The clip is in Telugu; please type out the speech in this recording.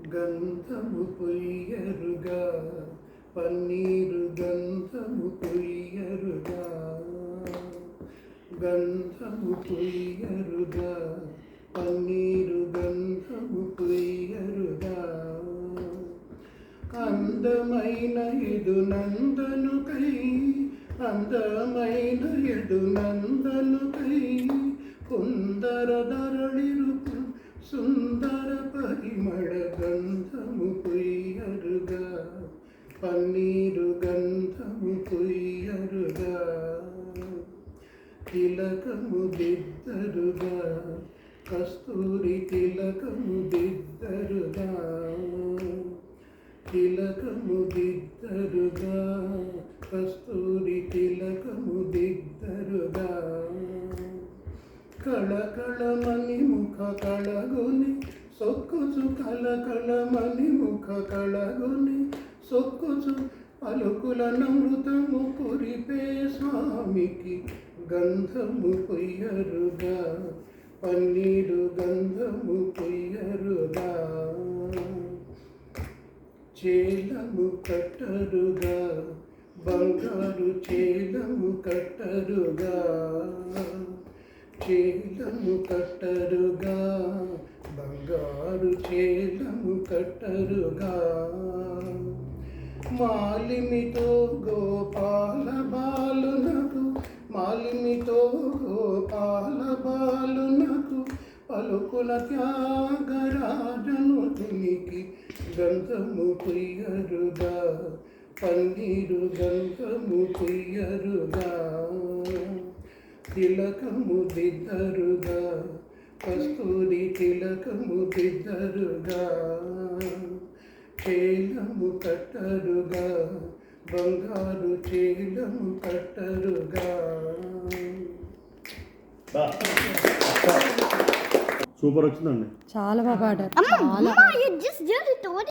గంధము పొయ్యరుగా పన్నీరు గంధము పొయ్యరుగా గంధము పొయ్యరుగా పన్నీరు గంధము పొయ్యరుగా అందమైన ఎదు నందనుకై అందమైన ఎదు నందనుకై కుందర ధరళిరుపు సుందర పరిమళ గంధము పొయ్యరుగా పన్నీరు గంధము పొయ్యరుగా తిలకము దిద్దరుగా కస్తూరి తిలకము దిద్దరుగా తిలకము దిద్దరుగా కస్తూరి తిలకము దిద్దరుగా కళకళమని ముఖ కళగుని సొక్కుచు కళకళమని ముఖ కళగుని సొక్కుచు పలుకుల నమృతము కురిపే స్వామికి గంధము పొయ్యరుగా పన్నీరు గంధము పొయ్యరుగా చేలము కట్టరుగా బంగారు చేలము కట్టరుగా చేలము కట్టరుగా బంగారు చేలము కట్టరుగా మాలిమితో గోపాల బాలునకు మాలిమితో గోపాల బాలునకు పలుకుల త్యాగరాజను తినికి గంధము పొయ్యరుగా పన్నీరు గంధము పొయ్యరుగా తిలకము దిద్దరుగా కస్తూరి తిలకము దిద్దరుగా చేలము కట్టరుగా బంగారు చేలము కట్టరుగా. సూపర్ వచ్చిందండి. చాలా బాగా పాడారు.